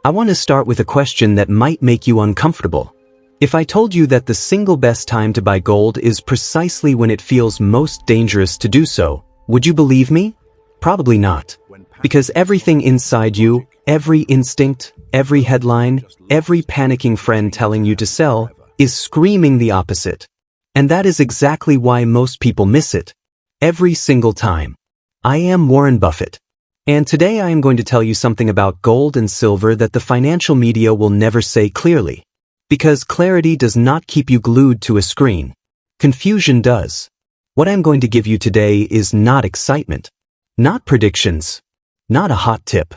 I want to start with a question that might make you uncomfortable. If I told you that the single best time to buy gold is precisely when it feels most dangerous to do so, would you believe me? Probably not. Because everything inside you, every instinct, every headline, every panicking friend telling you to sell, is screaming the opposite. And that is exactly why most people miss it. Every single time. I am Warren Buffett. And today I am going to tell you something about gold and silver that the financial media will never say clearly. Because clarity does not keep you glued to a screen. Confusion does. What I'm going to give you today is not excitement. Not predictions. Not a hot tip.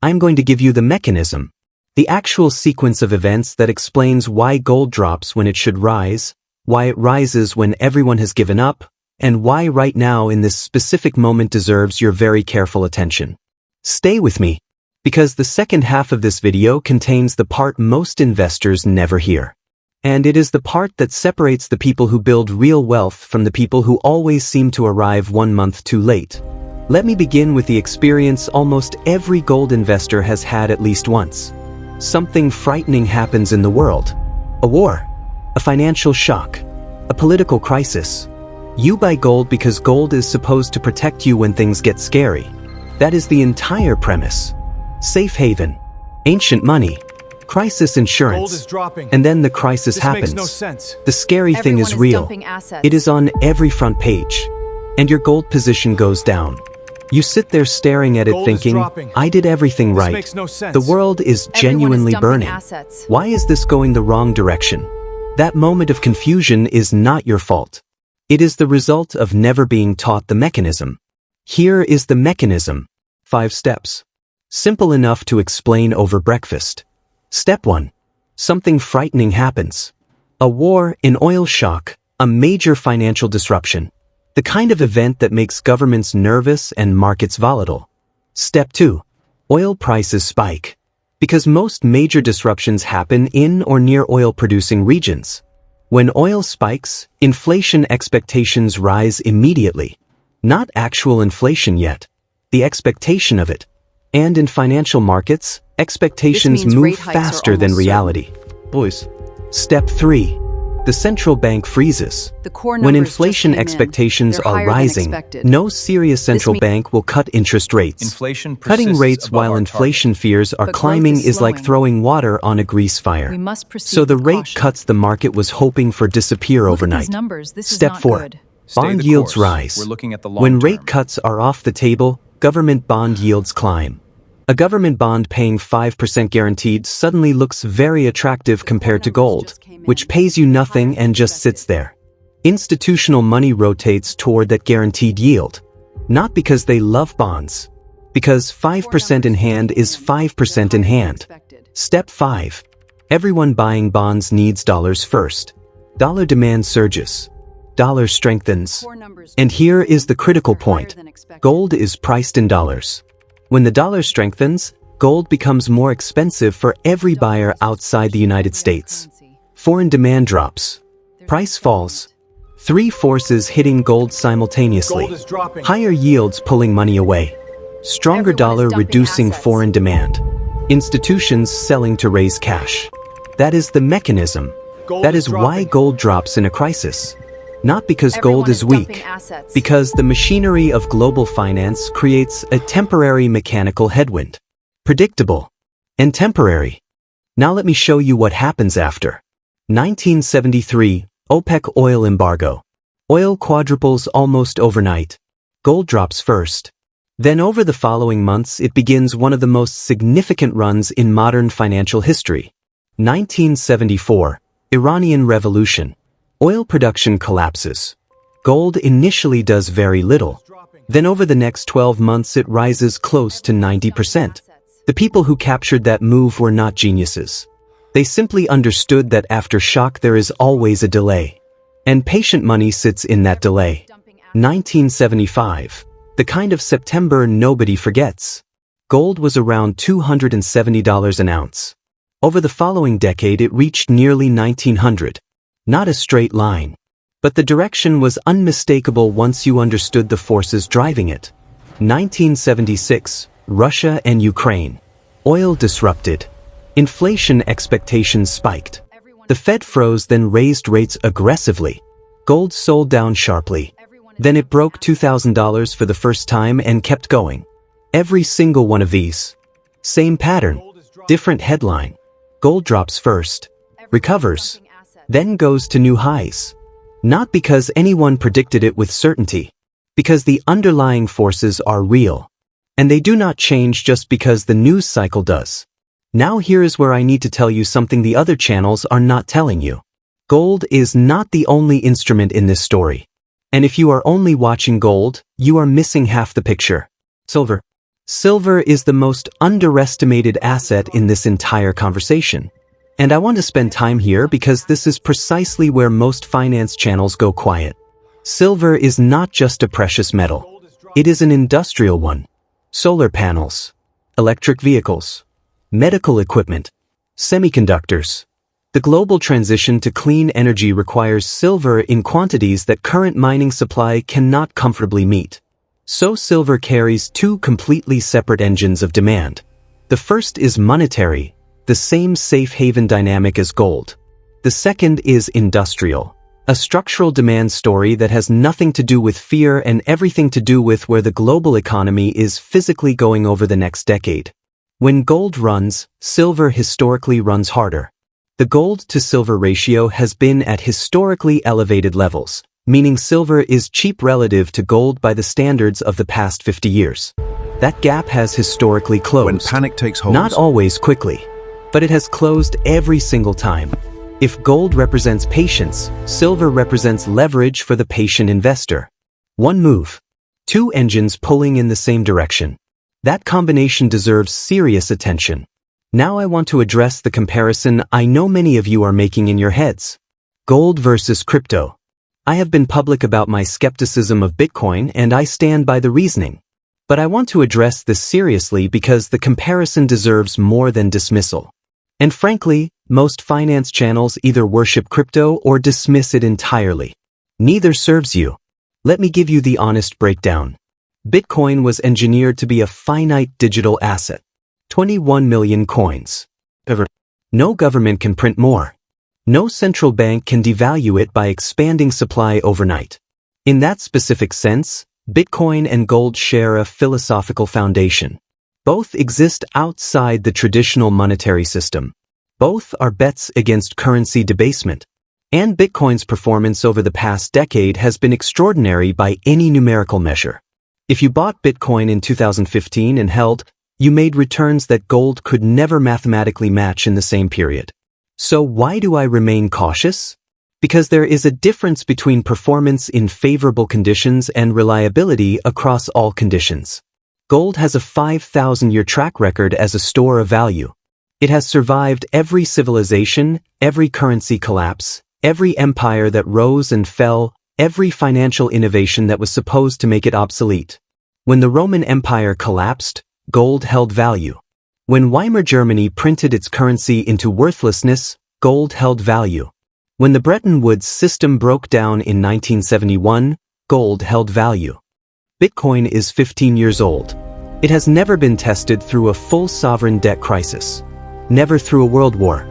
I'm going to give you the mechanism. The actual sequence of events that explains why gold drops when it should rise, why it rises when everyone has given up, and why right now in this specific moment deserves your very careful attention. Stay with me, because the second half of this video contains the part most investors never hear. And it is the part that separates the people who build real wealth from the people who always seem to arrive 1 month too late. Let me begin with the experience almost every gold investor has had at least once. Something frightening happens in the world. A war, a financial shock, a political crisis. You buy gold because gold is supposed to protect you when things get scary. That is the entire premise. Safe haven, ancient money, crisis insurance. Gold is dropping. And then the crisis happens. Makes no sense. The scary thing is real. It is on every front page. And your gold position goes down. You sit there staring at it thinking, I did everything right. Makes no sense. The world is genuinely burning. Why is this going the wrong direction? That moment of confusion is not your fault. It is the result of never being taught the mechanism. Here is the mechanism. 5 steps. Simple enough to explain over breakfast. Step 1. Something frightening happens. A war, an oil shock, a major financial disruption. The kind of event that makes governments nervous and markets volatile. Step 2. Oil prices spike. Because most major disruptions happen in or near oil-producing regions. When oil spikes, inflation expectations rise immediately. Not actual inflation yet. The expectation of it. And in financial markets, expectations move faster than reality. Boys. Step 3. The central bank freezes. When inflation expectations are rising, no serious central bank will cut interest rates. Cutting rates while inflation fears are climbing is like throwing water on a grease fire. So the rate cuts the market was hoping for disappear overnight. Step 4. Bond yields rise. When rate cuts are off the table, government bond yields climb. A government bond paying 5% guaranteed suddenly looks very attractive compared to gold, which pays you nothing and just sits there. Institutional money rotates toward that guaranteed yield. Not because they love bonds. Because 5% in hand is 5% in hand. Step 5. Everyone buying bonds needs dollars first. Dollar demand surges. Dollar strengthens. And here is the critical point. Gold is priced in dollars. When the dollar strengthens, gold becomes more expensive for every buyer outside the United States. Foreign demand drops. Price falls. 3 forces hitting gold simultaneously. Higher yields pulling money away. Stronger dollar reducing foreign demand. Institutions selling to raise cash. That is the mechanism. That is why gold drops in a crisis. Not because gold is weak, because the machinery of global finance creates a temporary mechanical headwind. Predictable and temporary. Now let me show you what happens after. 1973, OPEC oil embargo. Oil quadruples almost overnight. Gold drops first. Then over the following months it begins one of the most significant runs in modern financial history. 1974, Iranian Revolution. Oil production collapses. Gold initially does very little. Then over the next 12 months it rises close to 90%. The people who captured that move were not geniuses. They simply understood that after shock there is always a delay. And patient money sits in that delay. 1975. The kind of September nobody forgets. Gold was around $270 an ounce. Over the following decade it reached nearly $1,900. Not a straight line. But the direction was unmistakable once you understood the forces driving it. 1976, Russia and Ukraine. Oil disrupted. Inflation expectations spiked. The Fed froze, then raised rates aggressively. Gold sold down sharply. Then it broke $2,000 for the first time and kept going. Every single one of these. Same pattern. Different headline. Gold drops first, recovers, then goes to new highs. Not because anyone predicted it with certainty, because the underlying forces are real. And they do not change just because the news cycle does. Now here is where I need to tell you something the other channels are not telling you. Gold is not the only instrument in this story. And if you are only watching gold, you are missing half the picture. Silver. Silver is the most underestimated asset in this entire conversation. And I want to spend time here because this is precisely where most finance channels go quiet. Silver is not just a precious metal. It is an industrial one. Solar panels, electric vehicles, medical equipment, semiconductors. The global transition to clean energy requires silver in quantities that current mining supply cannot comfortably meet. So silver carries two completely separate engines of demand. The first is monetary, the same safe haven dynamic as gold. The second is industrial, a structural demand story that has nothing to do with fear and everything to do with where the global economy is physically going over the next decade. When gold runs, silver historically runs harder. The gold-to-silver ratio has been at historically elevated levels, meaning silver is cheap relative to gold by the standards of the past 50 years. That gap has historically closed. When panic takes hold. Not always quickly, but it has closed every single time. If gold represents patience, silver represents leverage for the patient investor. One move. Two engines pulling in the same direction. That combination deserves serious attention. Now I want to address the comparison I know many of you are making in your heads. Gold versus crypto. I have been public about my skepticism of Bitcoin and I stand by the reasoning. But I want to address this seriously because the comparison deserves more than dismissal. And frankly, most finance channels either worship crypto or dismiss it entirely. Neither serves you. Let me give you the honest breakdown. Bitcoin was engineered to be a finite digital asset. 21 million coins. No government can print more. No central bank can devalue it by expanding supply overnight. In that specific sense, Bitcoin and gold share a philosophical foundation. Both exist outside the traditional monetary system. Both are bets against currency debasement. And Bitcoin's performance over the past decade has been extraordinary by any numerical measure. If you bought Bitcoin in 2015 and held, you made returns that gold could never mathematically match in the same period. So why do I remain cautious? Because there is a difference between performance in favorable conditions and reliability across all conditions. Gold has a 5,000-year track record as a store of value. It has survived every civilization, every currency collapse, every empire that rose and fell, every financial innovation that was supposed to make it obsolete. When the Roman Empire collapsed, gold held value. When Weimar Germany printed its currency into worthlessness, gold held value. When the Bretton Woods system broke down in 1971, gold held value. Bitcoin is 15 years old. It has never been tested through a full sovereign debt crisis. Never through a world war.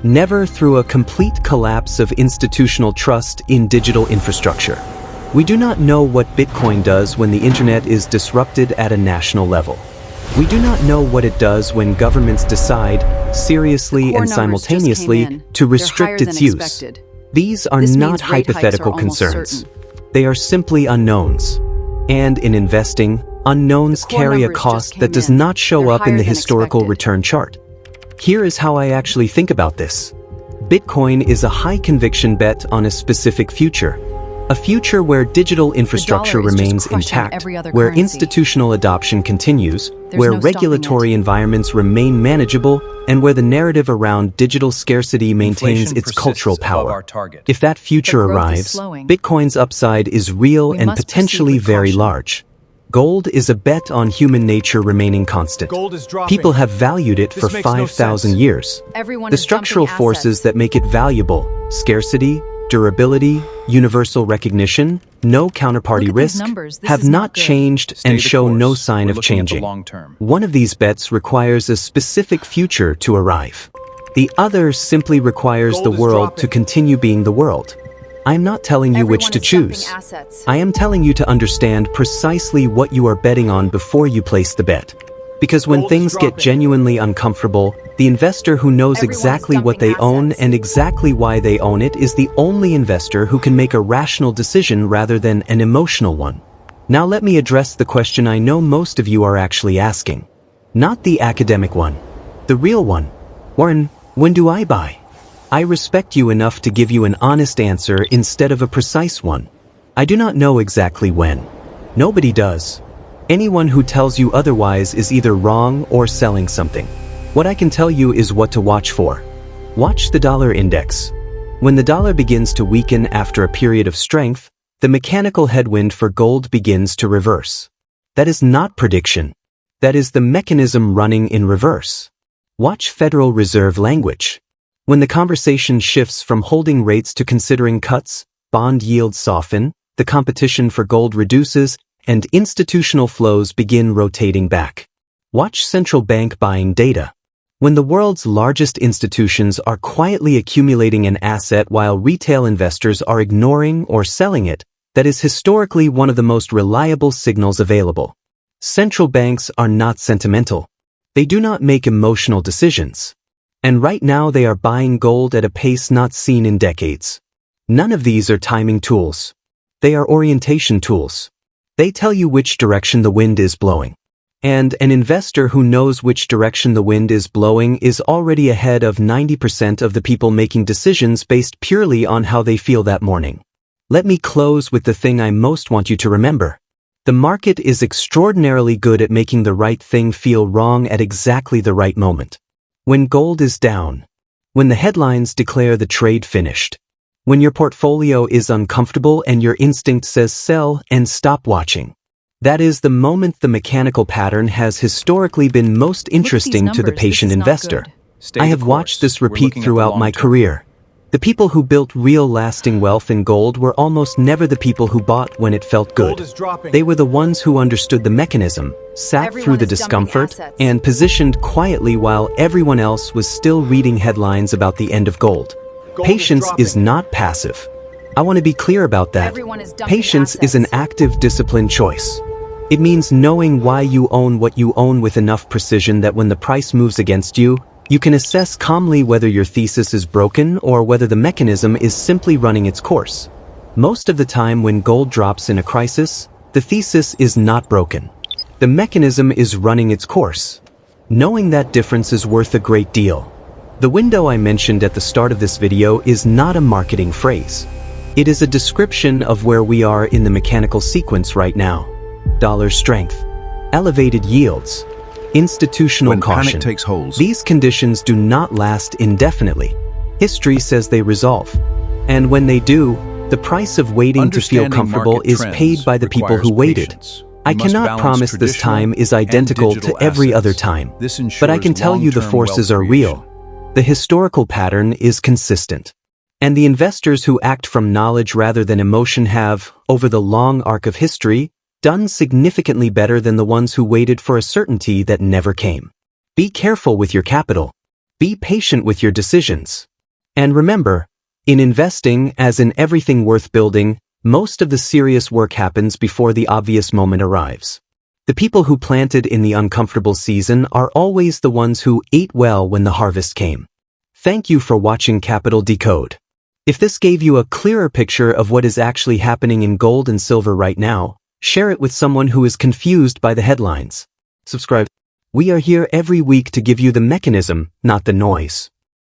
Never through a complete collapse of institutional trust in digital infrastructure. We do not know what Bitcoin does when the internet is disrupted at a national level. We do not know what it does when governments decide, seriously and simultaneously, to restrict its use. These are not hypothetical concerns. They are simply unknowns. And in investing, unknowns carry a cost that does not show up in the historical return chart. Here is how I actually think about this. Bitcoin is a high-conviction bet on a specific future. A future where digital infrastructure remains intact, where institutional adoption continues, where regulatory environments remain manageable, and where the narrative around digital scarcity maintains its cultural power. If that future arrives, Bitcoin's upside is real and potentially very large. Gold is a bet on human nature remaining constant. People have valued it for 5,000 years. The structural forces that make it valuable, scarcity, durability, universal recognition, no counterparty risk, have not changed and show no sign of changing. One of these bets requires a specific future to arrive. The other simply requires the world to continue being the world. I am not telling you which to choose. I am telling you to understand precisely what you are betting on before you place the bet. Because when things get genuinely uncomfortable, the investor who knows exactly what they own and exactly why they own it is the only investor who can make a rational decision rather than an emotional one. Now let me address the question I know most of you are actually asking. Not the academic one. The real one. Warren, when do I buy? I respect you enough to give you an honest answer instead of a precise one. I do not know exactly when. Nobody does. Anyone who tells you otherwise is either wrong or selling something. What I can tell you is what to watch for. Watch the dollar index. When the dollar begins to weaken after a period of strength, the mechanical headwind for gold begins to reverse. That is not prediction. That is the mechanism running in reverse. Watch Federal Reserve language. When the conversation shifts from holding rates to considering cuts, bond yields soften, the competition for gold reduces, and institutional flows begin rotating back. Watch central bank buying data. When the world's largest institutions are quietly accumulating an asset while retail investors are ignoring or selling it, that is historically one of the most reliable signals available. Central banks are not sentimental. They do not make emotional decisions. And right now they are buying gold at a pace not seen in decades. None of these are timing tools. They are orientation tools. They tell you which direction the wind is blowing. And an investor who knows which direction the wind is blowing is already ahead of 90% of the people making decisions based purely on how they feel that morning. Let me close with the thing I most want you to remember. The market is extraordinarily good at making the right thing feel wrong at exactly the right moment. When gold is down. When the headlines declare the trade finished. When your portfolio is uncomfortable and your instinct says sell and stop watching. That is the moment the mechanical pattern has historically been most interesting to the patient investor. I have watched this repeat throughout my career. The people who built real lasting wealth in gold were almost never the people who bought when it felt good. They were the ones who understood the mechanism, sat through the discomfort, and positioned quietly while everyone else was still reading headlines about the end of gold. Patience is not passive. I want to be clear about that. Patience is an active, disciplined choice. It means knowing why you own what you own with enough precision that when the price moves against you, you can assess calmly whether your thesis is broken or whether the mechanism is simply running its course. Most of the time when gold drops in a crisis, the thesis is not broken. The mechanism is running its course. Knowing that difference is worth a great deal. The window I mentioned at the start of this video is not a marketing phrase. It is a description of where we are in the mechanical sequence right now. Dollar strength, elevated yields, institutional caution. Panic takes hold. These conditions do not last indefinitely. History says they resolve. And when they do, the price of waiting to feel comfortable is paid by the people who waited. I cannot promise this time is identical to every other time, but I can tell you the forces are real. The historical pattern is consistent. And the investors who act from knowledge rather than emotion have, over the long arc of history, done significantly better than the ones who waited for a certainty that never came. Be careful with your capital. Be patient with your decisions. And remember, in investing, as in everything worth building, most of the serious work happens before the obvious moment arrives. The people who planted in the uncomfortable season are always the ones who ate well when the harvest came. Thank you for watching Capital Decode. If this gave you a clearer picture of what is actually happening in gold and silver right now, share it with someone who is confused by the headlines. Subscribe. We are here every week to give you the mechanism, not the noise.